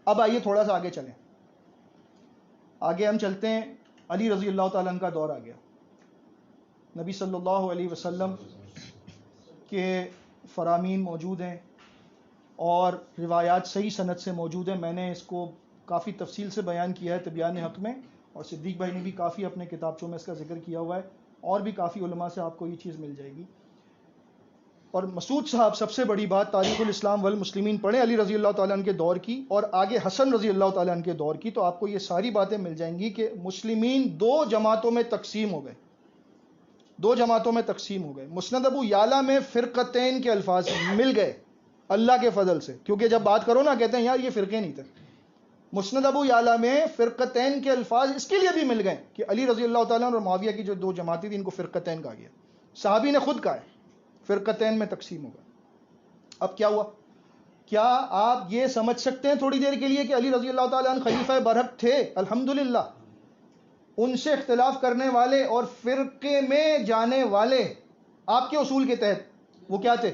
اب آئیے تھوڑا سا آگے چلیں، آگے ہم چلتے ہیں، علی رضی اللہ تعالیٰ عنہ کا دور آ گیا، نبی صلی اللہ علیہ وسلم کے فرامین موجود ہیں اور روایات صحیح سند سے موجود ہیں. میں نے اس کو کافی تفصیل سے بیان کیا ہے تبیان حق میں، اور صدیق بھائی نے بھی کافی اپنے کتابچوں میں اس کا ذکر کیا ہوا ہے، اور بھی کافی علماء سے آپ کو یہ چیز مل جائے گی. اور مسعود صاحب سب سے بڑی بات تاریخ الاسلام والمسلمین پڑھیں علی رضی اللہ تعالیٰ عنہ کے دور کی اور آگے حسن رضی اللہ تعالیٰ عنہ کے دور کی، تو آپ کو یہ ساری باتیں مل جائیں گی کہ مسلمین دو جماعتوں میں تقسیم ہو گئے، دو جماعتوں میں تقسیم ہو گئے. مسند ابو یعلا میں فرقتین کے الفاظ مل گئے اللہ کے فضل سے، کیونکہ جب بات کرو نا کہتے ہیں یار یہ فرقے نہیں تھے. مسند ابو یعلا میں فرقتین کے الفاظ اس کے لیے بھی مل گئے کہ علی رضی اللہ تعالیٰ عنہ اور معاویہ کی جو دو جماعتیں تھیں ان کو فرقتین کہا گیا. صحابی نے خود کہا ہے فرقتین میں تقسیم ہو گئے. اب کیا ہوا؟ کیا آپ یہ سمجھ سکتے ہیں تھوڑی دیر کے لیے کہ علی رضی اللہ تعالیٰ عنہ خلیفہ برحق تھے؟ الحمدللہ. ان سے اختلاف کرنے والے اور فرقے میں جانے والے آپ کے اصول کے تحت وہ کیا تھے؟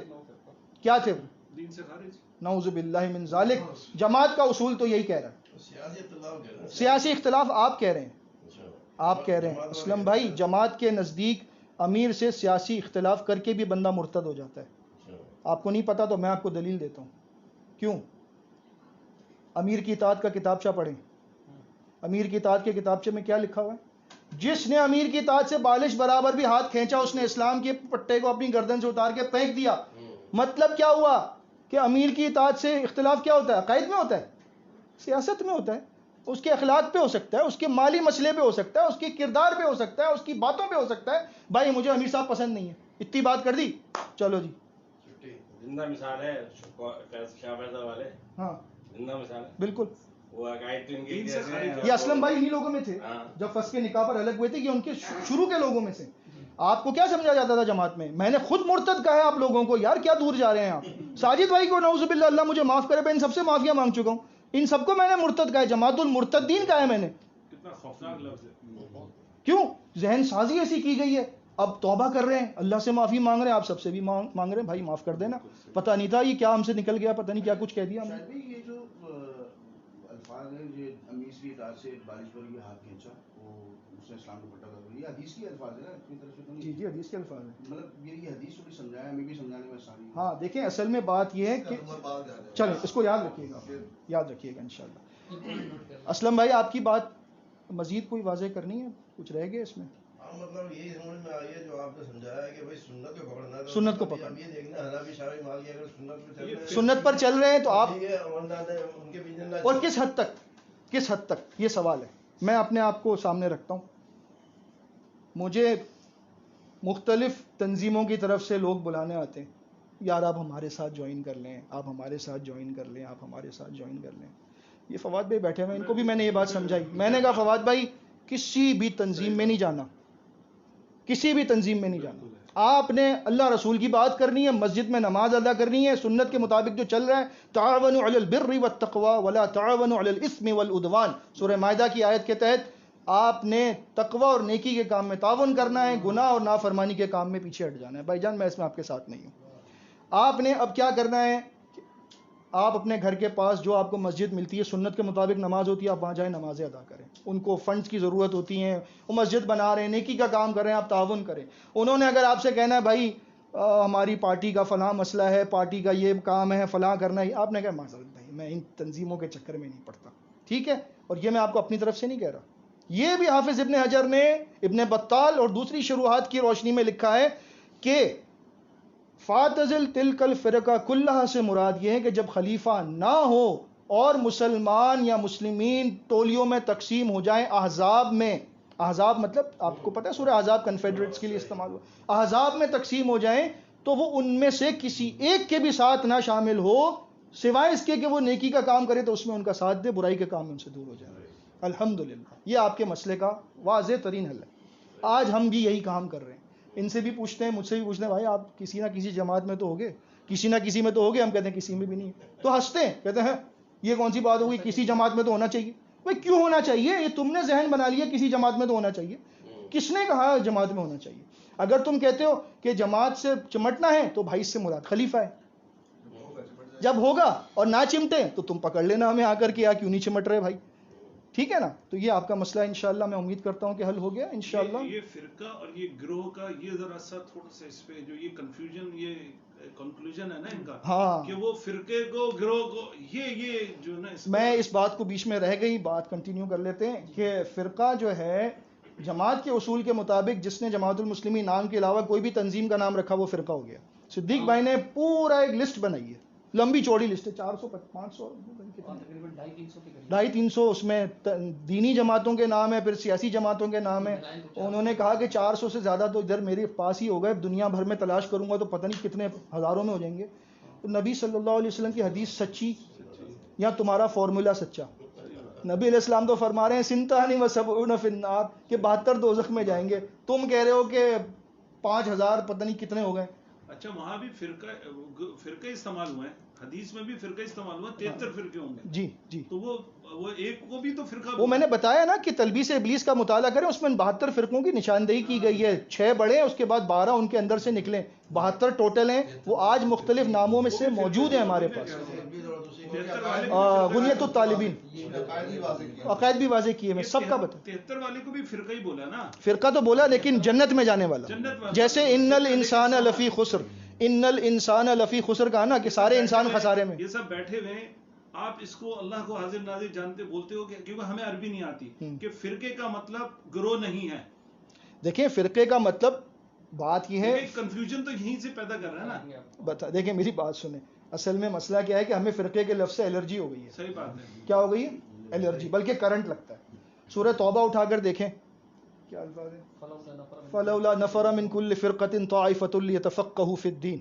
کیا تھے؟ دین سے خارج. نعوذ باللہ من ذالک. جماعت کا اصول تو یہی کہہ رہا ہے. سیاسی اختلاف آپ کہہ رہے ہیں، آپ کہہ رہے ہیں اسلم بھائی جماعت کے نزدیک امیر سے سیاسی اختلاف کر کے بھی بندہ مرتد ہو جاتا ہے. آپ کو نہیں پتا تو میں آپ کو دلیل دیتا ہوں. کیوں؟ امیر کی اطاعت کا کتابچہ پڑھیں. امیر کی اطاعت کے کتابچے میں کیا لکھا ہوا ہے؟ جس نے امیر کی اطاعت سے بالش برابر بھی ہاتھ کھینچا اس نے اسلام کے پٹے کو اپنی گردن سے اتار کے پھینک دیا. مطلب کیا ہوا کہ امیر کی اطاعت سے اختلاف کیا ہوتا ہے؟ عقائد میں ہوتا ہے، سیاست میں ہوتا ہے، اس کے اخلاق پہ ہو سکتا ہے، اس کے مالی مسئلے پہ ہو سکتا ہے، اس کے کردار پہ ہو سکتا ہے، اس کی باتوں پہ ہو سکتا ہے. بھائی مجھے امیر صاحب پسند نہیں ہے، اتنی بات کر دی، چلو جی. زندہ مثال ہے شاہ فیصل والے، ہاں زندہ مثال ہے. بالکل. وہ عقائد تو ان کے دین سے خارج. یہ اسلم بھائی انہی لوگوں میں تھے جب فس کے نکاح پر الگ ہوئے تھے، کہ ان کے شروع کے لوگوں میں سے. آپ کو کیا سمجھا جاتا تھا جماعت میں؟ میں نے خود مرتد کہا ہے آپ لوگوں کو، یار کیا دور جا رہے ہیں آپ. ساجد بھائی کو نعوذ باللہ اللہ مجھے معاف کرے، میں ان سب سے معافیاں مانگ چکا ہوں، ان سب کو میں نے مرتد کہا ہے، جماعت المرتدین کہا ہے میں نے. کتنا خوفناک لفظ ہے. کیوں؟ ذہن سازی ایسی کی گئی ہے. اب توبہ کر رہے ہیں، اللہ سے معافی مانگ رہے ہیں، آپ سب سے بھی مانگ رہے ہیں، بھائی معاف کر دینا، پتہ نہیں تھا یہ کیا ہم سے نکل گیا، پتہ نہیں کیا کچھ کہہ دیا ہم نے. شاید بھی یہ جو الفاظ ہیں جو امیر کی اطاعت سے بالش پر یہ ہاتھ کھینچا، وہ اس نے اسلام کو پٹا کر، یہ حدیث کی الفاظ ہے نا اپنی طرف سے تو نہیں. جی جی حدیث کے الفاظ ہیں. مطلب یہ حدیث تھوڑی سمجھایا، ہمیں بھی سمجھانے میں آسانی. ہاں دیکھیں اصل میں بات یہ ہے کہ چلیں اس کو یاد رکھیے گا، یاد رکھیے گا انشاءاللہ. اسلم بھائی آپ کی بات مزید کوئی واضح کرنی ہے؟ کچھ رہ گئے اس میں؟ مطلب یہی سمجھ میں آئی ہے جو آپ نے سمجھایا ہے کہ بھائی سنت کو پکڑنا ہے، سنت کو پکڑنا. یہ دیکھنا حنفی شافعی مالکی اگر سنت پہ چل رہے ہیں، سنت پر چل رہے ہیں تو آپ، ان کے بھی اور کس حد تک، کس حد تک، یہ سوال ہے. میں اپنے آپ کو سامنے رکھتا ہوں، مجھے مختلف تنظیموں کی طرف سے لوگ بلانے آتے ہیں، یار آپ ہمارے ساتھ جوائن کر لیں، آپ ہمارے ساتھ جوائن کر لیں، آپ ہمارے ساتھ جوائن کر لیں. یہ فواد بھائی بیٹھے ہوئے، ان کو بھی میں نے یہ بات سمجھائی. میں نے کہا فواد بھائی کسی بھی تنظیم میں نہیں جانا، کسی بھی تنظیم میں نہیں جانا. آپ نے اللہ رسول کی بات کرنی ہے، مسجد میں نماز ادا کرنی ہے، سنت کے مطابق جو چل رہا ہے، تعاونوا علی البر والتقوی ولا تعاونوا علی الاثم والعدوان، سورہ مائدہ کی آیت کے تحت آپ نے تقوی اور نیکی کے کام میں تعاون کرنا ہے، گناہ اور نافرمانی کے کام میں پیچھے ہٹ جانا ہے. بھائی جان میں اس میں آپ کے ساتھ نہیں ہوں. آپ نے اب کیا کرنا ہے، آپ اپنے گھر کے پاس جو آپ کو مسجد ملتی ہے، سنت کے مطابق نماز ہوتی ہے، آپ وہاں جائیں نمازیں ادا کریں. ان کو فنڈز کی ضرورت ہوتی ہیں، وہ مسجد بنا رہے ہیں، نیکی کا کام کر رہے ہیں، آپ تعاون کریں. انہوں نے اگر آپ سے کہنا ہے بھائی ہماری پارٹی کا فلاں مسئلہ ہے، پارٹی کا یہ کام ہے، فلاں کرنا ہے، آپ نے کہا معذرت بھائی میں ان تنظیموں کے چکر میں نہیں پڑتا. ٹھیک ہے، اور یہ میں آپ کو اپنی طرف سے نہیں کہہ رہا، یہ بھی حافظ ابن حجر نے ابن بطال اور دوسری شروحات کی روشنی میں لکھا ہے کہ فاتزل تلک الفرقہ کلہا سے مراد یہ ہے کہ جب خلیفہ نہ ہو اور مسلمان یا مسلمین ٹولیوں میں تقسیم ہو جائیں، احزاب میں، احزاب مطلب آپ کو پتہ ہے سورہ احزاب کنفیڈریٹس کے لیے استعمال ہوا، احزاب میں تقسیم ہو جائیں تو وہ ان میں سے کسی ایک کے بھی ساتھ نہ شامل ہو سوائے اس کے کہ وہ نیکی کا کام کرے تو اس میں ان کا ساتھ دے، برائی کے کام میں ان سے دور ہو جائے. الحمدللہ یہ آپ کے مسئلے کا واضح ترین حل ہے. آج ہم بھی یہی کام کر رہے ہیں. ان سے بھی پوچھتے ہیں، مجھ سے بھی پوچھتے ہیں بھائی آپ کسی نہ کسی جماعت میں تو ہوگے، کسی نہ کسی میں تو ہوگے. ہم کہتے ہیں کسی میں بھی نہیں. تو ہنستے ہیں، کہتے ہیں یہ کون سی بات ہوگی، کسی جماعت میں تو ہونا چاہیے. بھائی کیوں ہونا چاہیے؟ یہ تم نے ذہن بنا لیا کسی جماعت میں تو ہونا چاہیے. کس نے کہا جماعت میں ہونا چاہیے؟ اگر تم کہتے ہو کہ جماعت سے چمٹنا ہے تو بھائی اس سے مراد خلیفہ ہے. جب ہوگا اور نہ چمٹیں تو تم پکڑ لینا ہمیں آ کر کے، کیوں نہیں چمٹ رہے بھائی، ٹھیک ہے نا؟ تو یہ آپ کا مسئلہ انشاءاللہ میں امید کرتا ہوں کہ حل ہو گیا انشاءاللہ۔ یہ فرقہ اور یہ گروہ کا یہ ذرا سا تھوڑا سا اس پہ جو یہ کنفیوژن، یہ کنکلوژن ہے نا ان کا، ہاں، کہ وہ فرقے کو گروہ کو یہ جو نا میں اس بات کو بیچ میں رہ گئی، بات کنٹینیو کر لیتے ہیں کہ فرقہ جو ہے جماعت کے اصول کے مطابق جس نے جماعت المسلمین نام کے علاوہ کوئی بھی تنظیم کا نام رکھا وہ فرقہ ہو گیا۔ صدیق بھائی نے پورا ایک لسٹ بنائی ہے، لمبی چوڑی لسٹ ہے، 400 500 250-300 اس میں دینی جماعتوں کے نام ہے، پھر سیاسی جماعتوں کے نام ہے۔ انہوں نے کہا کہ 400 سے زیادہ تو ادھر میرے پاس ہی ہو گئے، دنیا بھر میں تلاش کروں گا تو پتہ نہیں کتنے ہزاروں میں ہو جائیں گے۔ تو نبی صلی اللہ علیہ وسلم کی حدیث سچی یا تمہارا فارمولا سچا؟ نبی علیہ السلام تو فرما رہے ہیں سنتانی و سبعون فی النار، کہ 72 دوزخ میں جائیں گے، تم کہہ رہے ہو کہ 5000 پتہ نہیں کتنے ہو گئے۔ اچھا وہاں بھی فرقے استعمال ہوئے ہیں، حدیث میں بھی فرقے استعمال ہوئے ہیں، 73 فرقے ہوں گے۔ جی جی، تو وہ ایک کو بھی تو فرقہ وہ میں نے بتایا نا کہ تلبیس ابلیس کا مطالعہ کریں، اس میں 72 فرقوں کی نشاندہی کی گئی ہے، 6 بڑے ہیں، اس کے بعد 12 ان کے اندر سے نکلے، 72 ٹوٹل ہیں، وہ آج مختلف ناموں میں سے موجود ہیں ہمارے پاس۔ غنیت الطالبین، عقائد بھی واضح کیے، میں سب کا بتا 73 والے کو بھی فرقہ ہی بولا نا، فرقہ تو بولا لیکن جنت میں جانے والا، جنت والا۔ جیسے ان الانسان لفی خسر، ان الانسان لفی خسر کہا نا کہ سارے انسان خسارے میں۔ یہ سب بیٹھے ہوئے ہیں، آپ اس کو اللہ کو حاضر ناظر جانتے بولتے ہو کہ کیونکہ ہمیں عربی نہیں آتی، کہ فرقے کا مطلب گروہ نہیں ہے۔ دیکھیں فرقے کا مطلب، بات یہ ہے، کنفیوژن تو یہیں سے پیدا کر رہا ہے نا۔ بتا دیکھیں میری بات سنیں، اصل میں مسئلہ کیا ہے کہ ہمیں فرقے کے لفظ سے الرجی ہو گئی ہے۔ صحیح بات ہے۔ کیا ہو گئی ہے؟ الرجی، بلکہ کرنٹ لگتا ہے۔ سورہ توبہ اٹھا کر دیکھیں کیا الفاظ ہے، فلولا نفر من كل فرقة طائفة ليتفقهوا في الدين۔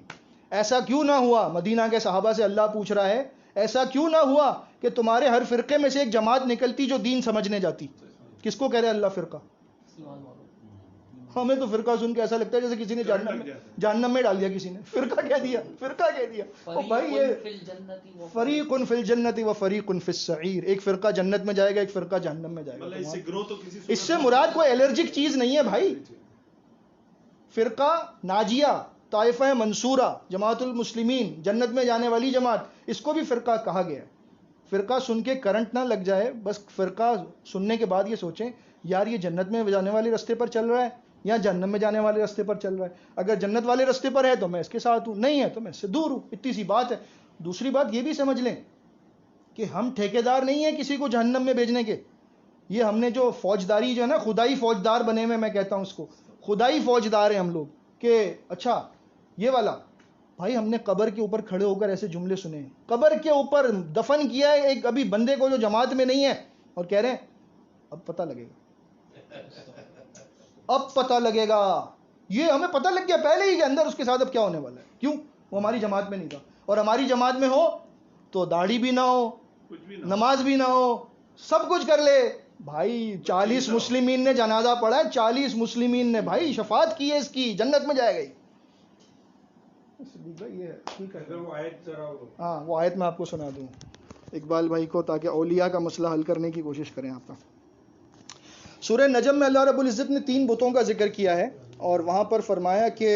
ایسا کیوں نہ ہوا، مدینہ کے صحابہ سے اللہ پوچھ رہا ہے، ایسا کیوں نہ ہوا کہ تمہارے ہر فرقے میں سے ایک جماعت نکلتی جو دین سمجھنے جاتی؟ کس کو کہہ رہے اللہ فرقہ؟ ہمیں تو فرقہ سن کے ایسا لگتا ہے جیسے کسی نے جہنم میں ڈال دیا، کسی نے فرقہ کہہ دیا، فرقہ کہہ دیا۔ اور بھائی یہ فریق فی الجنت و فریق فی السعیر، ایک فرقہ جنت میں جائے گا، ایک فرقہ جہنم میں جائے گا۔ اس سے گروہ تو کسی اس سے مراد کوئی الرجک چیز نہیں ہے بھائی۔ فرقہ ناجیہ، طائفہ منصورہ، جماعت المسلمین، جنت میں جانے والی جماعت، اس کو بھی فرقہ کہا گیا ہے۔ فرقہ سن کے کرنٹ نہ لگ جائے، بس فرقہ سننے کے بعد یہ سوچیں یار یہ جنت میں جانے والے راستے پر چل رہا ہے یا جہنم میں جانے والے راستے پر چل رہا ہے۔ اگر جنت والے راستے پر ہے تو میں اس کے ساتھ ہوں، نہیں ہے تو میں اس سے دور ہوں، اتنی سی بات ہے۔ دوسری بات یہ بھی سمجھ لیں کہ ہم ٹھیکیدار نہیں ہیں کسی کو جہنم میں بھیجنے کے۔ یہ ہم نے جو فوجداری جو ہے نا، خدائی فوجدار بنے ہوئے، میں کہتا ہوں اس کو خدائی فوجدار ہیں ہم لوگ، کہ اچھا یہ والا بھائی، ہم نے قبر کے اوپر کھڑے ہو کر ایسے جملے سنے ہیں، قبر کے اوپر دفن کیا ہے ایک ابھی بندے کو جو جماعت میں نہیں ہے، اور کہہ رہے ہیں اب پتہ لگے گا، اب پتہ لگے گا۔ یہ ہمیں پتہ لگ گیا پہلے ہی کہ اندر اس کے ساتھ اب کیا ہونے والا ہے۔ کیوں؟ وہ ہماری جماعت میں نہیں تھا، اور ہماری جماعت میں ہو تو داڑھی بھی نہ ہو، نماز بھی نہ ہو، سب کچھ کر لے بھائی۔ 40 مسلمین نے جنازہ پڑھا ہے، 40 مسلمین نے بھائی شفاعت کی ہے اس کی، جنت میں جائے گئی۔ ہاں وہ آیت میں آپ کو سنا دوں اقبال بھائی کو، تاکہ اولیاء کا مسئلہ حل کرنے کی کوشش کریں آپ کا۔ سورہ نجم میں اللہ رب العزت نے 3 بتوں کا ذکر کیا ہے، اور وہاں پر فرمایا کہ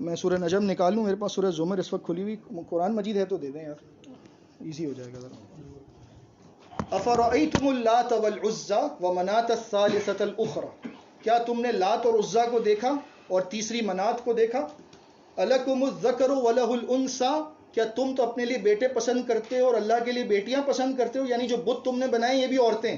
میں سورہ نجم نکالوں، میرے پاس سورہ زمر اس وقت کھلی ہوئی، قرآن مجید ہے تو دے دیں یار، ایزی ہو جائے گا ذرا۔ افرأیتم اللات والعزی ومناۃ الثالثۃ الاخری، کیا تم نے لات اور عزیٰ کو دیکھا اور تیسری منات کو دیکھا؟ الکم الذکر ولہ الانثی، کیا تم تو اپنے لیے بیٹے پسند کرتے ہو اور اللہ کے لیے بیٹیاں پسند کرتے ہو، یعنی جو بت تم نے بنائے یہ بھی عورتیں۔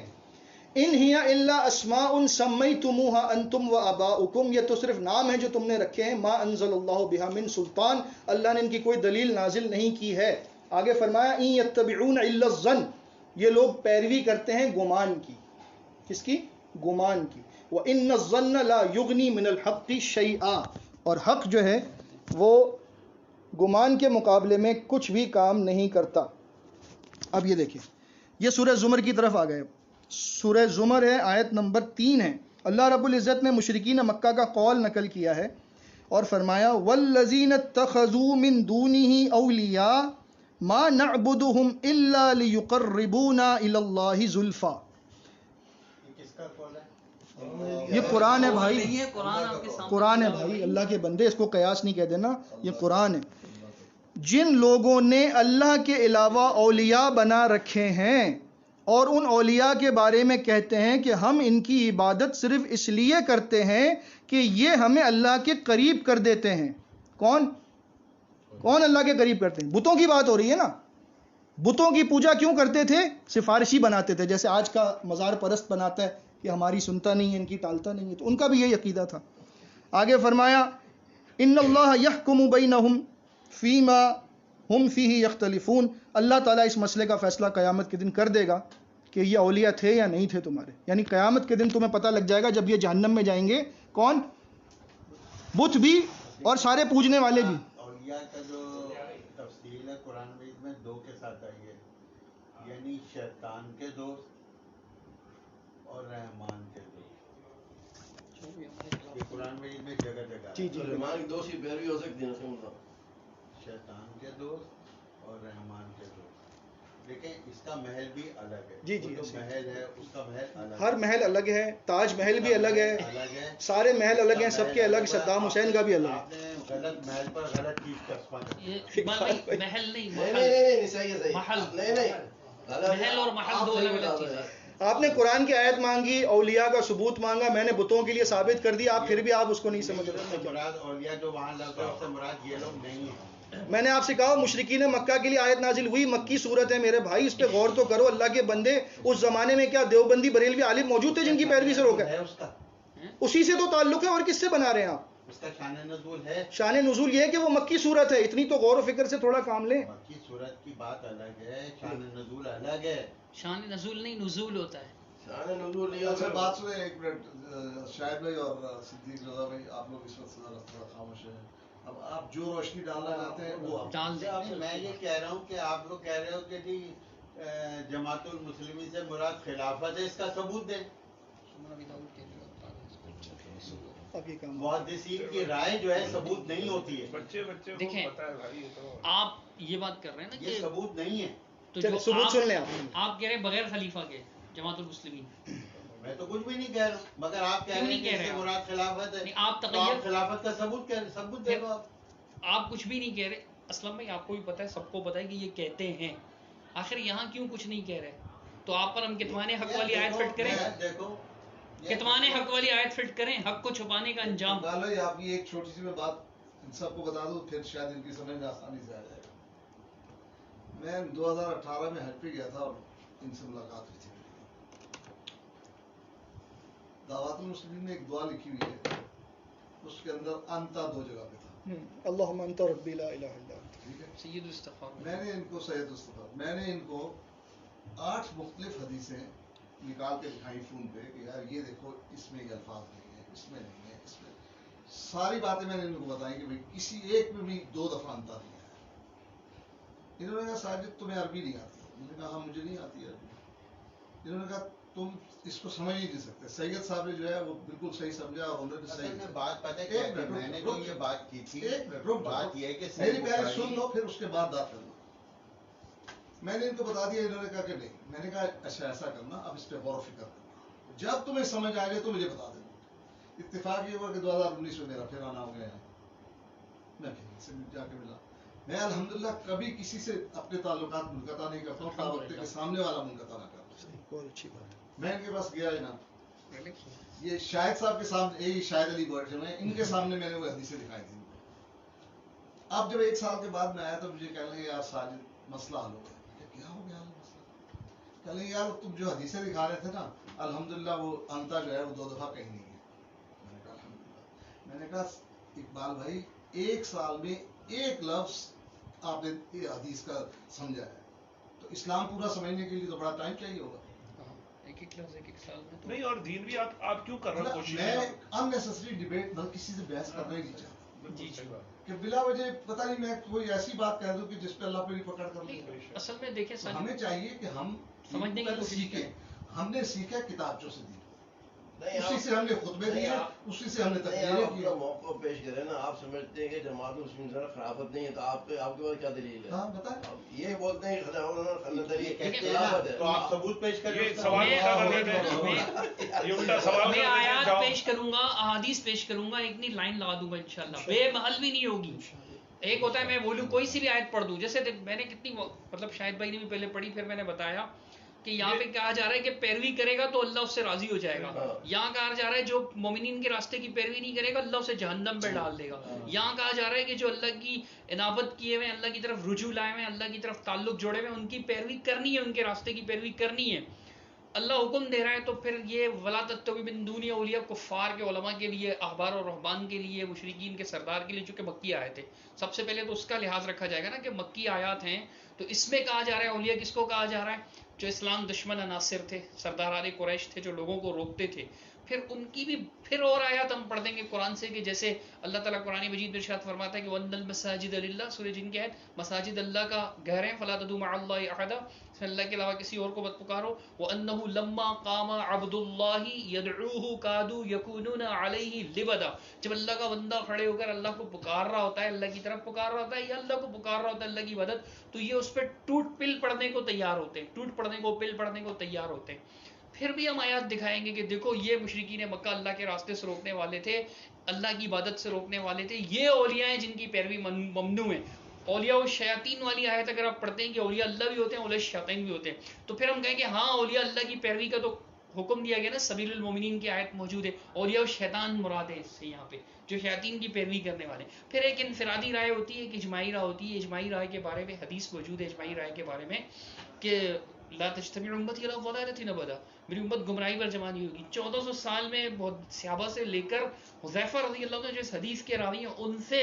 ان ہی الا اسماء سمیتموها انتم وآباؤکم، یہ تو صرف نام ہیں جو تم نے رکھے ہیں، ما انزل اللہ بها من سلطان، اللہ نے ان کی کوئی دلیل نازل نہیں کی ہے۔ آگے فرمایا ان یتبعون الا الظن، یہ لوگ پیروی کرتے ہیں گمان کی۔ کس کی؟ گمان کی۔ وان الظن لا یغنی من الحق شیئا، اور حق جو ہے وہ گمان کے مقابلے میں کچھ بھی کام نہیں کرتا۔ اب یہ دیکھیں، یہ سورہ زمر کی طرف آ گئے۔ سورہ زمر ہے، آیت نمبر 3 ہے۔ اللہ رب العزت نے مشرکین مکہ کا قول نقل کیا ہے اور فرمایا والذین اتخذوا من دونہ اولیاء ما نعبدهم الا لیقربونا الی اللہ زلفی۔ یہ قرآن ہے بھائی، قرآن ہے بھائی، اللہ کے بندے، اس کو قیاس نہیں کہہ دینا، یہ قرآن ہے۔ جن لوگوں نے اللہ کے علاوہ اولیاء بنا رکھے ہیں اور ان اولیاء کے بارے میں کہتے ہیں کہ ہم ان کی عبادت صرف اس لیے کرتے ہیں کہ یہ ہمیں اللہ کے قریب کر دیتے ہیں. کون اللہ کے قریب کرتے ہیں؟ بتوں کی بات ہو رہی ہے نا. بتوں کی پوجا کیوں کرتے تھے؟ سفارشی بناتے تھے، جیسے آج کا مزار پرست بناتا ہے کہ ہماری سنتا نہیں ہے، ان کی ٹالتا نہیں ہے. تو ان کا بھی یہی عقیدہ تھا. آگے فرمایا ان اللہ یحکم بینہم فیما ہم فیہ یختلفون. اللہ تعالیٰ اس مسئلے کا فیصلہ قیامت کے دن کر دے گا کہ یہ اولیاء تھے یا نہیں تھے تمہارے. یعنی قیامت کے دن تمہیں پتہ لگ جائے گا جب یہ جہنم میں جائیں گے. کون؟ بت بھی اور سارے پوجنے والے بھی. اولیاء کا جو تفصیل ہے قرآن مجید میں دو کے ساتھ آئی ہے، یعنی شیطان کے دوست اور رحمان کے دوست. یہ قرآن مجید میں جگہ جگہ جی جی رحمان کی دوست کی پیروی ہو سکتی ہے نا. شیطان کے دوست اور رحمان کے دوست. لیکن اس کا محل بھی الگ ہے. جی جی وہ جو محل ہے اس کا محل الگ ہر محل الگ ہے. تاج محل بھی الگ ہے، الگ ہے، سارے محل الگ ہیں، سب کے الگ. صدام حسین کا بھی الگ ہے. آپ نے غلط محل پر غلط چیز چسپا کر دی. یہ محل نہیں، نہیں صحیح ہے، صحیح محل. نہیں محل اور محل دو الگ الگ چیزیں. آپ نے قرآن کی آیت مانگی، اولیاء کا ثبوت مانگا، میں نے بتوں کے لیے ثابت کر دیا، آپ پھر بھی آپ اس کو نہیں سمجھ رہے. مراد اولیاء جو وہاں لگ رہے ہیں اس سے مراد یہ لوگ نہیں ہیں. میں نے آپ سے کہا مشرکین مکہ کے لیے آیت نازل ہوئی، مکی صورت ہے میرے بھائی، اس پہ غور تو کرو. اللہ کے بندے، اس زمانے میں کیا دیوبندی بریلوی عالم موجود تھے جن کی پیروی سے روکا؟ ہے اس کا اسی سے تو تعلق ہے، اور کس سے بنا رہے ہیں آپ؟ اس کا شان نزول ہے. شان نزول یہ ہے کہ وہ مکی صورت ہے. اتنی تو غور و فکر سے تھوڑا کام لیں. مکی صورت کی بات الگ ہے، شان نزول الگ ہے. شان نزول نہیں، نزول ہوتا ہے. شان نزول نہیں اچھا ہوتا. بات سنیں ایک منٹ. شاہد بھائی اور صدیق رضا بھائی، آپ لوگ اس وقت تھوڑا خاموش ہیں. اب آپ جو روشنی ڈالنا چاہتے ہیں وہ آپ ڈال دیں. میں یہ کہہ رہا ہوں کہ آپ لوگ کہہ رہے ہو کہ جی جماعت المسلمین سے مراد خلافت ہے، اس کا ثبوت دیں. اب یہ کام محدثین کی رائے جو ہے ثبوت نہیں ہوتی ہے. بچے کو دیکھیں، پتہ ہے بھائی، یہ تو آپ یہ بات کر رہے ہیں نا یہ کہ ثبوت نہیں ہے. تو چلو جو ثبوت سن لیں آپ کہہ رہے ہیں بغیر خلیفہ کے جماعت المسلمین. میں تو کچھ بھی نہیں کہہ رہا ہوں، مگر آپ کہہ رہے ہیں کہ اس سے مراد خلافت ہے. نہیں، آپ تو تغیر، خلافت کا ثبوت کہہ رہے، ثبوت دے دو آپ. آپ کچھ بھی نہیں کہہ رہے. اسلم بھائی آپ کو بھی پتہ ہے، سب کو پتہ ہے کہ یہ کہتے ہیں. آخر یہاں کیوں کچھ نہیں کہہ رہے؟ تو آپ پر ہم کتمان حق والی آیت فٹ کریں؟ دیکھو کتمان حق والی آیت فٹ کریں، حق کو چھپانے کا انجام. بھائی آپ کی ایک چھوٹی سی میں بات ان سب کو بتا دوں، پھر شاید ان کی سمجھ میں آسانی سے آ جائے گا. میں 2018 میں حج پہ گیا تھا اور ان سے ملاقات ہوئی تھی. دعوت المسلمین نے ایک دعا لکھی ہوئی ہے، اس کے اندر انتا 2 جگہ پہ تھا. اللہم انت ربی لا الہ الا انت. ٹھیک ہے، سید الاستغفار. میں نے ان کو سید استغفار، میں نے ان کو 8 مختلف حدیثیں نکال کے دکھائی فون پہ کہ یار یہ دیکھو اس میں یہ الفاظ نہیں ہے، اس میں نہیں ہے، اس میں ساری باتیں میں نے ان کو بتائی کہ بھائی کسی ایک میں بھی 2 دفعہ انتا دیا ہے. انہوں نے کہا ساجد تمہیں عربی نہیں آتی. میں نے کہا ہاں مجھے نہیں آتی عربی. انہوں نے کہا تم اس کو سمجھ ہی نہیں سکتے. سید صاحب نے جو ہے وہ بالکل صحیح سمجھا اور انہوں نے اصل صحیح میں بات پتہ ہے کیا ہے؟ میں نے جو یہ بات کی تھی، بات یہ ہے کہ میری پہلے سن لو پھر اس کے بعد بات کرنا. میں نے ان کو بتا دیا، انہوں نے کہا کہ نہیں. میں نے کہا اچھا ایسا کرنا، اب اس پہ غور و فکر کرنا، جب تمہیں سمجھ آ جائے تو مجھے بتا دینا. اتفاق یہ ہوا کہ 2019 میں میرا پھر آنا ہو گیا. میں پھر ان سے جا کے ملا. میں الحمدللہ کبھی کسی سے اپنے تعلقات منقطع نہیں کرتا ہوں تا وقت کہ سامنے والا منقطع نہ کرتا. بہت اچھی بات ہے. میں ان کے پاس گیا ہے نا، یہ شاہد صاحب کے سامنے، یہی شاہد علی برڈ میں ان کے سامنے میں نے وہ حدیثیں دکھائی تھی. اب جب 1 سال کے بعد میں آیا تو مجھے کہنے لگے یار ساجد مسئلہ حل ہو گیا. کیا ہو گیا مسئلہ؟ کہنے لگے یار تم جو حدیثیں دکھا رہے تھے نا، الحمدللہ وہ انتا جو ہے وہ 2 دفعہ کہیں نہیں ہے. میں نے کہا الحمدللہ. میں نے کہا اقبال بھائی 1 سال میں 1 لفظ آپ نے یہ حدیث کا سمجھا ہے، تو اسلام پورا سمجھنے کے لیے تو بڑا ٹائم چاہیے ہوگا. ایک لفظ 1 سال میں تو نہیں. اور دین بھی آپ کیوں کر رہے ہو کوشش؟ میں اننیسسری ڈیبیٹ بلکہ کسی سے بحث کرنا ہی نہیں چاہتا بالکل صحیح بات. کہ بلا وجہ پتہ نہیں میں کوئی ایسی بات کہہ دوں کہ جس پہ اللہ پہ نہیں پکڑ کر لوں. اصل میں دیکھیں تو ہمیں چاہیے کہ ہم سمجھنے کی پہلے کوشش سیکھیں. ہم نے سیکھا کتابچوں سے دی، نہیں اسی سے ہم نے خطبے دیے، اسی سے ہم نے نہیں، تقریریں آپ کی. اپنا موقع پیش کریں نا. آپ سمجھتے ہیں کہ جماعت المسلمین سے خلافت نہیں ہے، تو آپ کے پاس کیا دلیل ہے؟ ہاں بتائیں. آپ یہ بولتے ہیں خلافت ہے، تو آپ ثبوت پیش کریں. یہ سوال اٹھا کر رہے تھے، یہ الٹا سوال میں آیات پیش کروں گا، احادیث پیش کروں گا، اتنی لائن لگا دوں گا انشاءاللہ، بے محل بھی نہیں ہوگی. ایک ہوتا ہے میں بولوں کوئی سی بھی آیت پڑھ دوں، جیسے میں نے کتنی مطلب شاہد بھائی نے بھی پہلے پڑھی، پھر میں نے بتایا کہ یہاں پہ کہا جا رہا ہے کہ پیروی کرے گا تو اللہ اس سے راضی ہو جائے گا. یہاں کہا جا رہا ہے جو مومنین کے راستے کی پیروی نہیں کرے گا اللہ اسے جہنم پہ ڈال دے گا. یہاں کہا جا رہا ہے کہ جو اللہ کی انابت کیے ہوئے، اللہ کی طرف رجوع لائے ہوئے، اللہ کی طرف تعلق جوڑے ہوئے، ان کی پیروی کرنی ہے، ان کے راستے کی پیروی کرنی ہے. اللہ حکم دے رہا ہے تو پھر یہ ولا تتبعوا من دون اولیاء، کفار کے علماء کے لیے، احبار اور رہبان کے لیے، مشرکین کے سردار کے لیے، چونکہ مکی آیت ہے، سب سے پہلے تو اس کا لحاظ رکھا جائے گا نا کہ مکی آیات ہیں. تو اس میں کہا جا رہا ہے اولیاء کس کو کہا جا رہا ہے؟ جو اسلام دشمن عناصر تھے، سرداران قریش تھے، جو لوگوں کو روکتے تھے. پھر ان کی بھی پھر اور آیات ہم پڑھ دیں گے قرآن سے، کہ جیسے اللہ تعالیٰ قرآن مجید میں ارشاد فرماتا ہے کہ وَأَنَّ الْمَسَاجِدَ لِلَّهِ، سورہ جن کی آیت، مساجد اللہ کا گھر ہیں، فَلَا تَدْعُوا مَعَ اللَّهِ أَحَدًا، اس میں اللہ کے علاوہ کسی اور کو مت پکارو. وَأَنَّهُ لَمَّا قَامَ عَبْدُ اللَّهِ يَدْعُوهُ كَادُوا يَكُونُونَ عَلَيْهِ لِبَدًا، جب اللہ کا بندہ کھڑے ہو کر اللہ کو پکار رہا ہوتا ہے، اللہ کی طرف پکار رہا ہوتا ہے یا اللہ کو پکار رہا ہوتا ہے اللہ کی مدد، تو یہ اس پہ ٹوٹ پل پڑنے کو تیار ہوتے ہیں، ٹوٹ پڑنے کو، پل پڑنے کو تیار ہوتے ہیں. پھر بھی ہم آیات دکھائیں گے کہ دیکھو یہ مشرکین مکہ اللہ کے راستے سے روکنے والے تھے، اللہ کی عبادت سے روکنے والے تھے. یہ اولیاء ہیں جن کی پیروی ممنوع ہے. اولیاء و شیاطین والی آیت اگر آپ پڑھتے ہیں کہ اولیاء اللہ بھی ہوتے ہیں، اولیاء شیاطین بھی ہوتے ہیں، تو پھر ہم کہیں کہ ہاں اولیاء اللہ کی پیروی کا تو حکم دیا گیا نا، سبیل المومنین کی آیت موجود ہے. اولیاء و شیطان مراد ہے اس سے یہاں پہ، جو شیاطین کی پیروی کرنے والے. پھر ایک انفرادی رائے ہوتی ہے، ایک اجماعی رائے ہوتی ہے. اجماعی رائے کے بارے میں حدیث موجود ہے اجماعی رائے کے بارے میں کہ لا تجتمع امتی علی ضلالۃ ابدا، میری امت گمراہی پر جمع نہیں ہوگی. 1400 سال میں بہت صحابہ سے لے کر حذیفہ رضی اللہ عنہ جو اس حدیث کے راوی ہیں، ان سے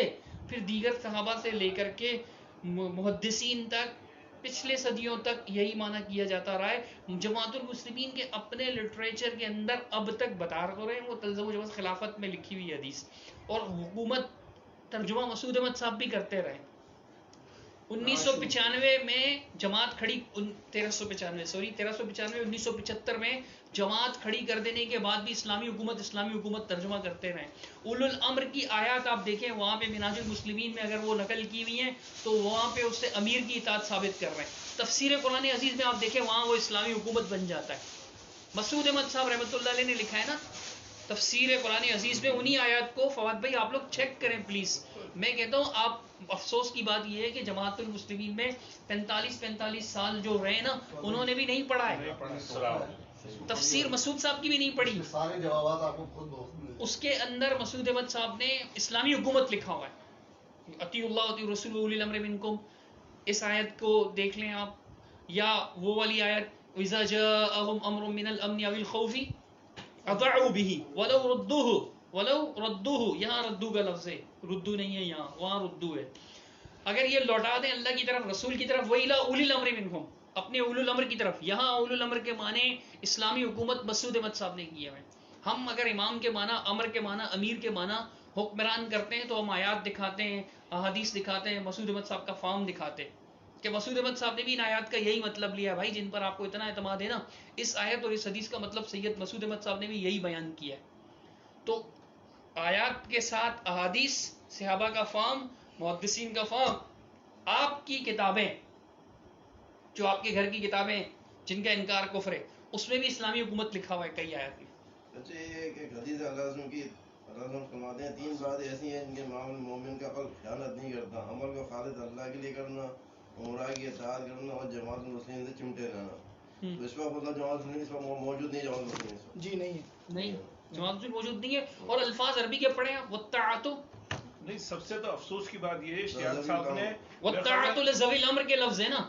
پھر دیگر صحابہ سے لے کر کے محدثین تک، پچھلے صدیوں تک یہی معنی کیا جاتا رہا ہے. جماعت المسلمین کے اپنے لٹریچر کے اندر اب تک بتا رہے ہیں، وہ تلزم و جواز خلافت میں لکھی ہوئی حدیث، اور حکومت ترجمہ مسعود احمد صاحب بھی کرتے رہے. 1995 میں جماعت کھڑی، 1395 1975 میں جماعت کھڑی کر دینے کے بعد بھی اسلامی حکومت ترجمہ کرتے رہے. اولو الامر کی آیات آپ دیکھیں وہاں پہ منہاج المسلمین میں اگر وہ نقل کی ہوئی ہیں تو وہاں پہ اس سے امیر کی اطاعت ثابت کر رہے ہیں. تفسیر قرآن عزیز میں آپ دیکھیں وہاں وہ اسلامی حکومت بن جاتا ہے. مسعود احمد صاحب رحمۃ اللہ علیہ نے لکھا ہے نا تفسیر قرآن عزیز میں، انہی آیات کو فواد بھائی آپ لوگ چیک کریں پلیز. میں کہتا ہوں آپ، افسوس کی بات یہ ہے کہ جماعت المسلمین میں 45 سال جو رہے نا، انہوں نے بھی نہیں پڑھا ہے تفسیر. مسعود صاحب کی بھی نہیں پڑھی. سارے جوابات آپ کو خود بخود مل جائیں. اس کے اندر مسعود احمد صاحب نے اسلامی حکومت لکھا ہوا ہے، اطیعوا اللہ واطیعوا الرسول واولی الامر منکم. اس آیت کو دیکھ لیں آپ، یا وہ والی آیت اذا جاءهم امر من الامن او الخوف اطاعوا به ولو ردوه، یہاں ردو کا لفظ ہے، ردو نہیں ہے یہاں، وہاں ردو ہے. اگر یہ لوٹا دیں اللہ کی طرف، رسول کی طرف، وَإِلَىٰ أُولِي الْأَمْرِ مِنْهُمْ، اپنے اولو الامر کی طرف. یہاں اولو الامر کے معنی اسلامی حکومت مسعود احمد صاحب نے کیے ہوئے. ہم اگر امام کے معنی، امر کے معنی، امیر کے معنی، حکمران کرتے ہیں تو ہم آیات دکھاتے ہیں، احادیث دکھاتے ہیں، مسعود احمد صاحب کا فارم دکھاتے ہیں کہ مسعود احمد صاحب نے بھی ان آیات کا یہی مطلب لیا ہے. بھائی جن پر آپ کو اتنا اعتماد ہے نا، اس آیت اور اس حدیث کا مطلب سید مسعود احمد صاحب نے بھی یہی بیان کیا ہے. تو آیات کے ساتھ احادیث، صحابہ کا فارم، محدثین کا فارم، آپ کی کتابیں، جو آپ کے گھر کی کتابیں جن کا انکار کفر ہے، اس میں بھی اسلامی حکومت لکھا ہوا ہے کئی آیات میں. اچھا ایک حدیث اللہ رسول کی، اللہ رسول فرماتے ہیں 3 باتیں ایسی ہیں جن کے معاملے مومن کا قلب خیانت نہیں کرتا: عمل کو خالص اللہ کے لیے کرنا، عمرہ کی اطاعت کرنا، اور جماعت المسلمین سے چمٹے رہنا. تو اس وقت مطلب جماعت المسلمین اس وقت موجود نہیں، جماعت المسلمین اس وقت جی نہیں ہے، نہیں، جماعت سے موجود نہیں ہے. اور الفاظ عربی کے پڑھیں آپ، والطاعۃ، نہیں سب سے تو افسوس کی بات یہ ہے شیاد صاحب نے والطاعۃ لذوی الامر کے لفظ ہے نا،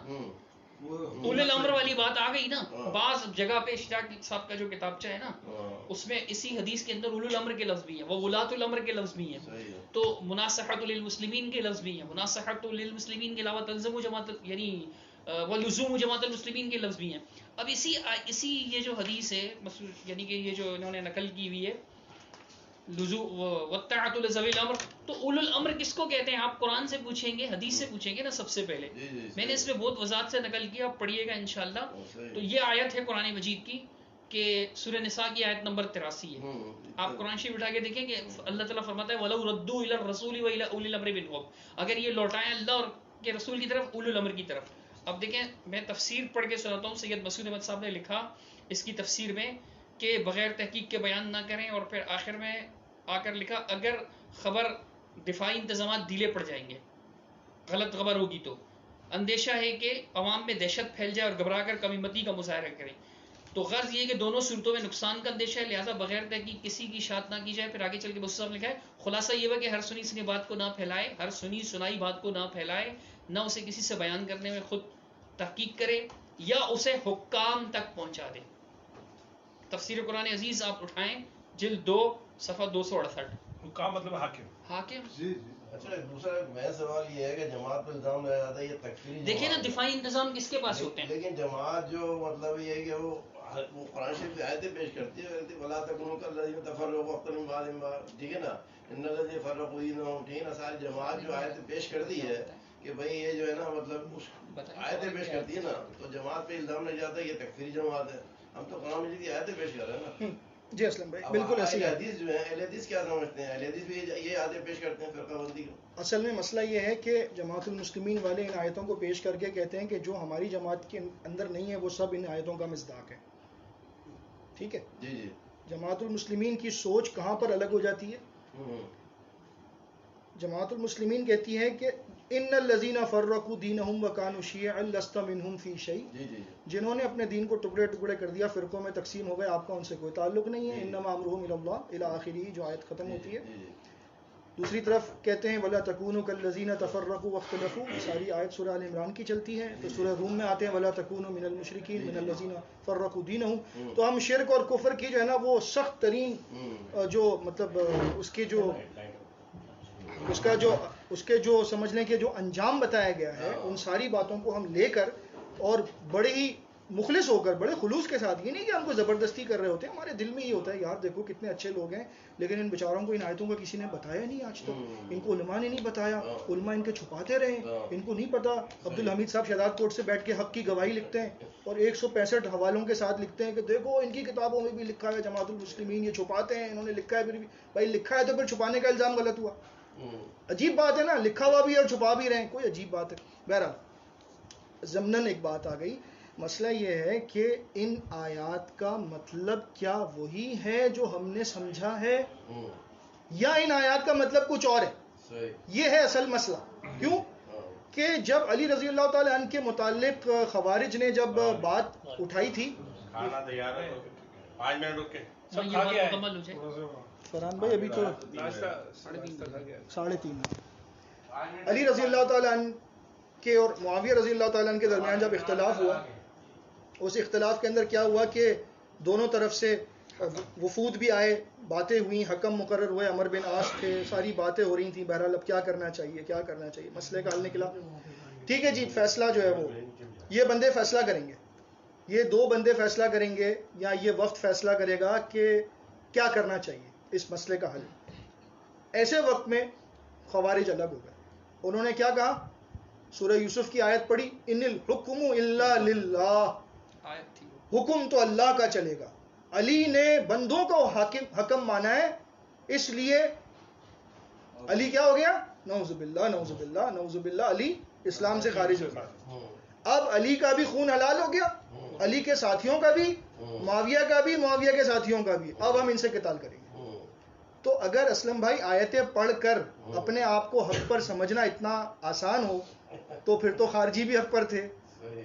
اولو الامر والی بات آ گئی نا. بعض جگہ پہ اشتیاق صاحب کا جو کتابچہ ہے نا، اس میں اسی حدیث کے اندر اولو الامر کے لفظ بھی ہیں، وہ ولاۃ الامر کے لفظ بھی ہیں، تو مناصحۃ للمسلمین کے لفظ بھی ہیں. مناصحۃ للمسلمین کے علاوہ تلزم جماعت، یعنی ولزوم جماعت المسلمین کے لفظ بھی ہیں. اب اسی یہ جو حدیث ہے، یعنی کہ یہ جو انہوں نے نقل کی ہوئی ہے والطاعۃ لذوی الامر، تو اولو الامر کس کو کہتے ہیں آپ قرآن سے پوچھیں گے، حدیث سے پوچھیں گے نا سب سے پہلے. میں نے اس میں بہت وضاحت سے نقل کیا، آپ پڑھیے گا انشاءاللہ. تو یہ آیت ہے قرآن مجید کی کہ سورہ نساء کی آیت نمبر 83 ہے. آپ قرآن شریف اٹھا کے دیکھیں کہ اللہ تعالیٰ فرماتا ہے وَلَوْ رَدُّوا إِلَى الرَّسُولِ وَإِلَى أُولِي الْأَمْرِ مِنْهُمْ، اگر یہ لوٹائیں اللہ اور کے رسول کی طرف، اولو الامر کی طرف. اب دیکھیں میں تفسیر پڑھ کے سناتا ہوں. سید مسعود احمد صاحب نے لکھا اس کی تفسیر میں کہ بغیر تحقیق کے بیان نہ کریں، اور پھر آخر میں آ کر لکھا اگر خبر دفاعی انتظامات ڈھیلے پڑ جائیں گے غلط خبر ہوگی تو اندیشہ ہے کہ عوام میں دہشت پھیل جائے اور گھبرا کر کم ہمتی کا مظاہرہ کریں. تو غرض یہ کہ دونوں صورتوں میں نقصان کا اندیشہ ہے، لہٰذا بغیر تحقیق کسی کی اشاعت نہ کی جائے. پھر آگے چل کے مصطفیٰ نے لکھا ہے خلاصہ یہ ہوا کہ ہر سنی سنی بات کو نہ پھیلائے، ہر سنی سنائی بات کو نہ پھیلائے، نہ اسے کسی سے بیان کرنے میں خود تحقیق کرے یا اسے حکام تک پہنچا دے. تفسیر قرآن عزیز آپ اٹھائیں جلد 2 صفحہ 268. حکام مطلب حاکم. حاکم. جی اچھا دوسرا میرا سوال یہ ہے کہ جماعت پہ الزام لگایا جاتا ہے یہ تکفیری دیکھیں نا جماعت ہے. دفاعی انتظام کس کے پاس ہوتے ہیں؟ لیکن جماعت جو مطلب یہ ہے کہ وہ قرآن شریف کی آیتیں پیش کرتی ہے ولا تکونوا کالذین تفرقوا واختلفوا من بعد ما، ٹھیک ہے نا، ان الذین فرقوا دینہم، ٹھیک ہے نا. ساری جماعت جو آیتیں پیش کرتی ہے کہ بھائی یہ جو ہے نا مطلب اس آیتیں پیش کرتی ہے نا، تو جماعت پہ الزام لگ جاتا ہے یہ تکفیری جماعت ہے. ہم تو قرآن مجید کی آیتیں پیش کر رہے ہیں نا. جی اسلم بھائی اب بالکل ایسی اہل ہے. حدیث جو ہیں اہل حدیث کیا سمجھتے ہیں؟ اہل حدیث بھی یہ آیتیں پیش کرتے ہیں فرقہ بندی کو. اصل میں مسئلہ یہ ہے کہ جماعت المسلمین والے ان آیتوں کو پیش کر کے کہتے ہیں کہ جو ہماری جماعت کے اندر نہیں ہے وہ سب ان آیتوں کا مصداق ہے. ٹھیک ہے. جی جی. جماعت المسلمین کی سوچ کہاں پر الگ ہو جاتی ہے؟ جماعت المسلمین کہتی ہے کہ ان الذین فرقوا دینہم وکانوا شیعا لست منہم فی شیء، جی جی. جنہوں نے اپنے دین کو ٹکڑے ٹکڑے کر دیا، فرقوں میں تقسیم ہو گئے، آپ کا ان سے کوئی تعلق نہیں ہے. انما امرہم الی اللہ الی آخرہ، جو آیت ختم ہوتی ہے. دوسری طرف کہتے ہیں ولا تکونوا کالذین تفرقوا واختلفوا، ساری آیت سورہ ال عمران کی چلتی ہے. تو سورہ روم میں آتے ہیں ولا تکونوا من المشرکین من الذین فرقوا دینہم. تو ہم شرک اور کفر کی جو ہے نا وہ سخت ترین جو مطلب اس کے جو سمجھ لیں کہ جو انجام بتایا گیا ہے ان ساری باتوں کو ہم لے کر اور بڑے ہی مخلص ہو کر، بڑے خلوص کے ساتھ، یہ نہیں کہ ہم کو زبردستی کر رہے ہوتے ہیں، ہمارے دل میں یہ ہوتا ہے یار دیکھو کتنے اچھے لوگ ہیں لیکن ان بیچاروں کو ان آیتوں کا کسی نے بتایا نہیں آج تک، ان کو علماء نے نہیں بتایا، علماء ان کے چھپاتے رہے، ان کو نہیں پتا. عبدالحمید صاحب شہزاد کوٹ سے بیٹھ کے حق کی گواہی لکھتے ہیں اور 165 حوالوں کے ساتھ لکھتے ہیں کہ دیکھو ان کی کتابوں میں بھی لکھا ہے جماعت المسلمین یہ چھپاتے ہیں، انہوں نے لکھا ہے. پھر بھی بھائی لکھا ہے تو پھر چھپانے کا الزام غلط ہوا. عجیب بات ہے نا، لکھا ہوا بھی اور چھپا بھی رہے ہیں، کوئی عجیب بات ہے. بہرحال ضمناً ایک بات آ گئی. مسئلہ یہ ہے کہ ان آیات کا مطلب کیا وہی ہے جو ہم نے سمجھا ہے یا ان آیات کا مطلب کچھ اور ہے؟ یہ ہے اصل مسئلہ. کیوں کہ جب علی رضی اللہ تعالی عنہ کے متعلق خوارج نے جب بات اٹھائی تھی، کھانا تیار ہے 5 منٹ رک کے سب کھا کے آئے. مکمل ہو جائے. فرحان بھائی ابھی تو ناشتہ 3:30 علی رضی اللہ تعالیٰ عنہ کے اور معاویہ رضی اللہ تعالیٰ عنہ کے درمیان جب اختلاف ہوا، اس اختلاف کے اندر کیا ہوا کہ دونوں طرف سے وفود بھی آئے، باتیں ہوئیں، حکم مقرر ہوئے، عمر بن عاص تھے، ساری باتیں ہو رہی تھیں. بہرحال اب کیا کرنا چاہیے، کیا کرنا چاہیے، مسئلے کا حل نکلا. ٹھیک ہے جی، فیصلہ جو ہے وہ یہ بندے فیصلہ کریں گے، یہ 2 بندے فیصلہ کریں گے یا یہ وقت فیصلہ کرے گا کہ کیا کرنا چاہیے اس مسئلے کا حل. ایسے وقت میں خوارج الگ ہو گئے. انہوں نے کیا کہا؟ سورہ یوسف کی آیت پڑھی ان الحکم الا للہ، حکم تو اللہ کا چلے گا. علی نے بندوں کو حکم مانا ہے، اس لیے علی کیا ہو گیا؟ نعوذ باللہ نعوذ باللہ نعوذ باللہ، علی اسلام سے خارج ہو گیا. اب علی کا بھی خون حلال ہو گیا، علی کے ساتھیوں کا بھی، معاویہ کا بھی، معاویہ کے ساتھیوں کا بھی. اب ہم ان سے قتال کریں گے. تو اگر اسلم بھائی آیتیں پڑھ کر اپنے آپ کو حق پر سمجھنا اتنا آسان ہو تو پھر تو خارجی بھی حق پر تھے.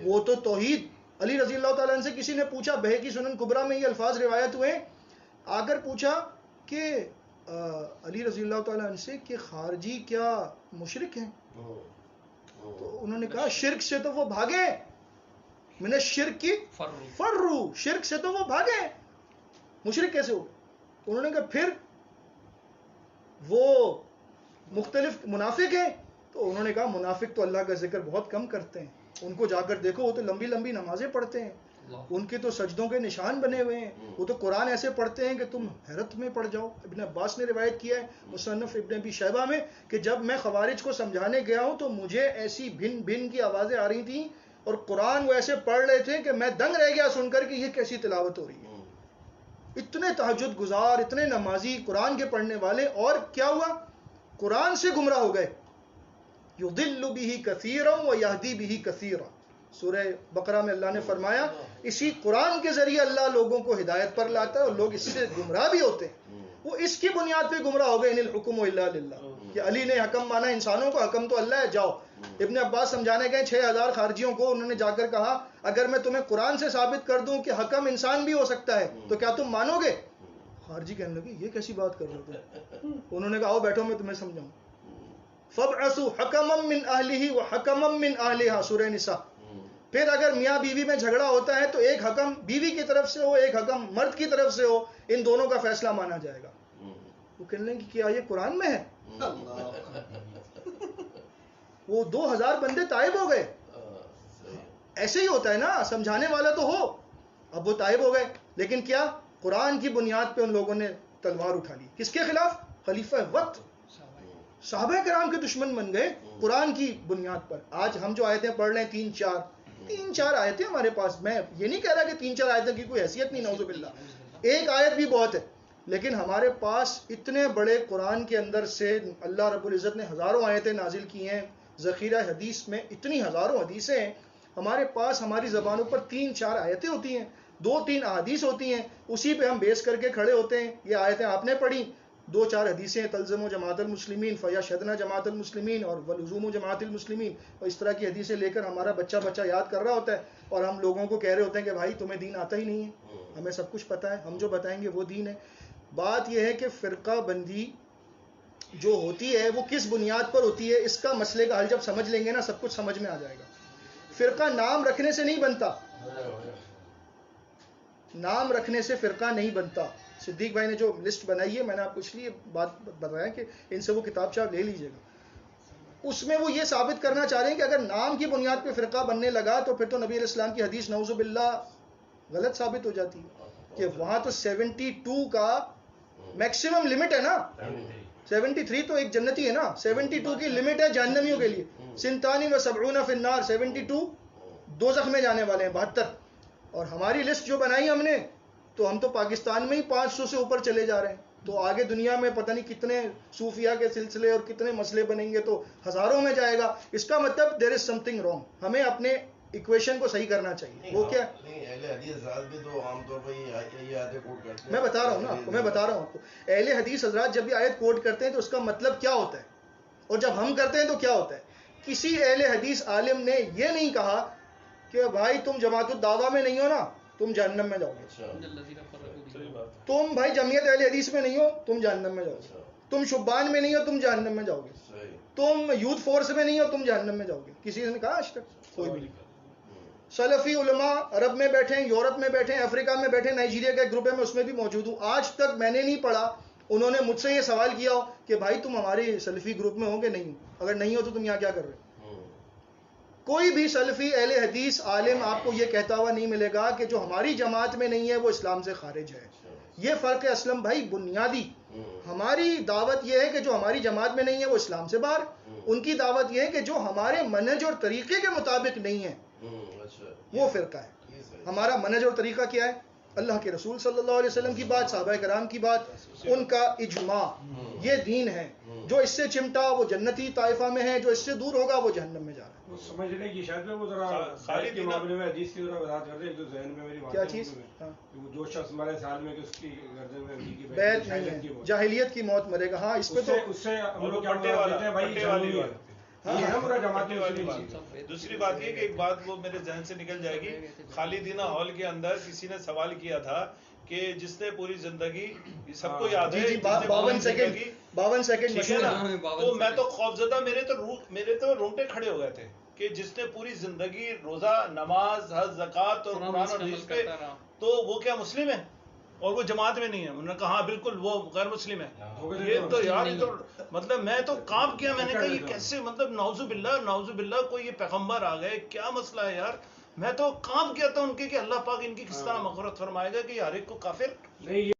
وہ تو توحید. علی رضی اللہ تعالیٰ عنہ سے کسی نے پوچھا، بہقی سنن کبریٰ میں یہ الفاظ روایت ہوئے، آ کر پوچھا کہ علی رضی اللہ تعالیٰ عنہ سے کہ خارجی کیا مشرک ہیں؟ تو انہوں نے کہا شرک سے تو وہ بھاگے، من الشرک کی فرو، شرک سے تو وہ بھاگے، مشرک کیسے ہو؟ انہوں نے کہا پھر وہ مختلف منافق ہیں. تو انہوں نے کہا منافق تو اللہ کا ذکر بہت کم کرتے ہیں، ان کو جا کر دیکھو وہ تو لمبی لمبی نمازیں پڑھتے ہیں، ان کے تو سجدوں کے نشان بنے ہوئے ہیں، وہ تو قرآن ایسے پڑھتے ہیں کہ تم حیرت میں پڑ جاؤ. ابن عباس نے روایت کیا ہے مصنف ابن ابی شیبہ میں کہ جب میں خوارج کو سمجھانے گیا ہوں تو مجھے ایسی بھن بھن کی آوازیں آ رہی تھیں اور قرآن وہ ایسے پڑھ رہے تھے کہ میں دنگ رہ گیا سن کر کہ یہ کیسی تلاوت ہو رہی ہے. اتنے تہجد گزار، اتنے نمازی، قرآن کے پڑھنے والے، اور کیا ہوا؟ قرآن سے گمراہ ہو گئے. یضل بہ کثیرا ویہدی بہ کثیرا، سورہ بقرہ میں اللہ نے فرمایا اسی قرآن کے ذریعے اللہ لوگوں کو ہدایت پر لاتا ہے اور لوگ اس سے گمراہ بھی ہوتے ہیں. وہ اس کی بنیاد پہ گمراہ ہو گئے ان الحکم الا للہ، کہ علی نے حکم مانا انسانوں کو، حکم تو اللہ ہے، جاؤ. ابن عباس سمجھانے گئے 6000 خارجیوں کو، انہوں نے جا کر کہا اگر میں تمہیں قرآن سے ثابت کر دوں کہ حکم انسان بھی ہو سکتا ہے تو کیا تم مانو گے؟ خارجی کہنے لگے یہ کیسی بات کر رہے تھے؟ انہوں نے کہا آؤ بیٹھو میں تمہیں سمجھاؤں. فَابْعَثُوا حَكَمًا مِّنْ أَهْلِهِ وَحَكَمًا مِّنْ أَهْلِهَا سورہ نساء. پھر اگر میاں بیوی میں جھگڑا ہوتا ہے تو ایک حکم بیوی کی طرف سے ہو، ایک حکم مرد کی طرف سے ہو، ان دونوں کا فیصلہ مانا جائے گا. وہ کہنے لگے کہ کیا یہ قرآن میں ہے؟ وہ 2000 بندے تائب ہو گئے. ایسے ہی ہوتا ہے نا، سمجھانے والا تو ہو. اب وہ تائب ہو گئے، لیکن کیا قرآن کی بنیاد پہ ان لوگوں نے تلوار اٹھا لی. کس کے خلاف؟ خلیفہ وقت. صحابہ کرام کے دشمن بن گئے قرآن کی بنیاد پر. آج ہم جو آیتیں پڑھ رہے ہیں 3-4 آیتیں ہمارے پاس. میں یہ نہیں کہہ رہا کہ 3-4 آیتیں کی کوئی حیثیت نہیں، نعوذ باللہ، ایک آیت بھی بہت ہے، لیکن ہمارے پاس اتنے بڑے قرآن کے اندر سے اللہ رب العزت نے ہزاروں آیتیں نازل کی ہیں. ذخیرہ حدیث میں اتنی ہزاروں حدیثیں ہیں ہمارے پاس. ہماری زبانوں پر 3-4 آیتیں ہوتی ہیں، 2-3 احادیث ہوتی ہیں، اسی پہ ہم بیس کر کے کھڑے ہوتے ہیں. یہ آیتیں آپ نے پڑھی، 2-4 حدیثیں تلزم و جماعت المسلمین فیشہدنا جماعت المسلمین اور ولزوم جماعت المسلمین، اور اس طرح کی حدیثیں لے کر ہمارا بچہ یاد کر رہا ہوتا ہے، اور ہم لوگوں کو کہہ رہے ہوتے ہیں کہ بھائی تمہیں دین آتا ہی نہیں ہے، ہمیں سب کچھ پتہ ہے، ہم جو بتائیں گے وہ دین ہے. بات یہ ہے کہ فرقہ بندی جو ہوتی ہے وہ کس بنیاد پر ہوتی ہے، اس کا مسئلے کا حل جب سمجھ لیں گے نا سب کچھ سمجھ میں آ جائے گا. فرقہ نام رکھنے سے نہیں بنتا، نام رکھنے سے فرقہ نہیں بنتا. صدیق بھائی نے جو لسٹ بنائی ہے، میں نے آپ کو اس لیے بات بتایا کہ ان سے وہ کتاب چاپ لے لیجئے گا. اس میں وہ یہ ثابت کرنا چاہ رہے ہیں کہ اگر نام کی بنیاد پہ فرقہ بننے لگا تو پھر تو نبی علیہ السلام کی حدیث نعوذ باللہ غلط ثابت ہو جاتی ہے کہ وہاں تو 72 کا میکسیمم لمٹ ہے نا. 73 تو ایک جنتی ہے نا، 72 کی لمٹ ہے جہنمیوں کے لیے. 72 فی النار، 72 دوزخ میں جانے والے ہیں، 72. اور ہماری لسٹ جو بنائی ہم نے تو ہم تو پاکستان میں ہی 500 سے اوپر چلے جا رہے ہیں. تو آگے دنیا میں پتہ نہیں کتنے صوفیہ کے سلسلے اور کتنے مسئلے بنیں گے، تو ہزاروں میں جائے گا. اس کا مطلب دیر از سم تھنگ رانگ. ہمیں اپنے ایکویشن کو صحیح کرنا چاہیے. وہ کیا اہل حدیث حضرات بھی تو عام طور پر یہ آیتیں کوٹ کرتے ہیں. میں بتا رہا ہوں نا آپ کو، میں بتا رہا ہوں آپ کو. اہل حدیث حضرات جب یہ آیت کوٹ کرتے ہیں تو اس کا مطلب کیا ہوتا ہے، اور جب ہم کرتے ہیں تو کیا ہوتا ہے. کسی اہل حدیث عالم نے یہ نہیں کہا کہ بھائی تم جماعت الدعوہ میں نہیں ہو نا تم جہنم میں جاؤ گے، تم بھائی جمعیت اہل حدیث میں نہیں ہو تم جہنم میں جاؤ گے، تم شبان میں نہیں ہو تم جہنم میں جاؤ گے، تم یوتھ فورس میں نہیں ہو تم جہنم میں جاؤ گے. کسی نے کہا آج تک؟ کوئی بھی نہیں. سلفی علماء عرب میں بیٹھے ہیں، یورپ میں بیٹھے ہیں، افریقہ میں بیٹھے ہیں، نائجیریا کا ایک گروپ ہے میں اس میں بھی موجود ہوں. آج تک میں نے نہیں پڑھا انہوں نے مجھ سے یہ سوال کیا ہو کہ بھائی تم ہمارے سلفی گروپ میں ہو گے نہیں ہو، اگر نہیں ہو تو تم یہاں کیا کر رہے ہو. کوئی بھی سلفی اہل حدیث عالم آپ کو یہ کہتا ہوا نہیں ملے گا کہ جو ہماری جماعت میں نہیں ہے وہ اسلام سے خارج ہے. یہ فرق ہے اسلم بھائی بنیادی. ہماری دعوت یہ ہے کہ جو ہماری جماعت میں نہیں ہے وہ اسلام سے باہر. ان کی دعوت یہ ہے کہ جو ہمارے منہج اور طریقے کے مطابق نہیں ہے وہ فرقہ ہے. ہمارا منہج اور طریقہ کیا ہے؟ اللہ کے رسول صلی اللہ علیہ وسلم کی بات، صحابہ کرام کی بات، ان کا اجماع. یہ دین ہے. جو اس سے چمٹا وہ جنتی طائفہ میں ہے، جو اس سے دور ہوگا وہ جہنم میں جا رہا ہے. سمجھنے کی شاید میں وہ ذرا خالد کے معاملے میں حدیث کی ذرا وضاحت کر دیں. ایک تو ذہن میں میری بات کیا چیز؟ جو شخص مرے سال میں کہ اس کی گردن میں کی بیعت نہیں ہے، جاہلیت کی موت مرے گا. ہاں اس پہ تو اس سے ہم لوگ کیا کہتے ہیں بھائی جہنمی ہے. یہ ہے پورا جماعت والی بات. دوسری بات یہ کہ ایک بات وہ میرے ذہن سے نکل جائے گی. خالدینہ ہال کے اندر کسی نے سوال کیا تھا کہ جس نے پوری زندگی، سب کو یاد ہے 52 سیکنڈ تو میں تو خوفزدہ، میرے تو رونگٹے کھڑے ہو گئے تھے کہ جس نے پوری زندگی روزہ، نماز، حج، زکوٰۃ اور قرآن اور حدیث پہ، تو وہ کیا مسلم ہے اور وہ جماعت میں نہیں ہے؟ انہوں نے کہا ہاں بالکل وہ غیر مسلم ہے. یہ تو یار یہ تو مطلب میں تو کام کیا، میں نے کہا یہ کیسے، مطلب نعوذ باللہ کوئی یہ پیغمبر آ گئے، کیا مسئلہ ہے یار. میں تو کام کیا تھا ان کے کہ اللہ پاک ان کی کس طرح مغفرت فرمائے گا کہ ہر ایک کو کافر نہیں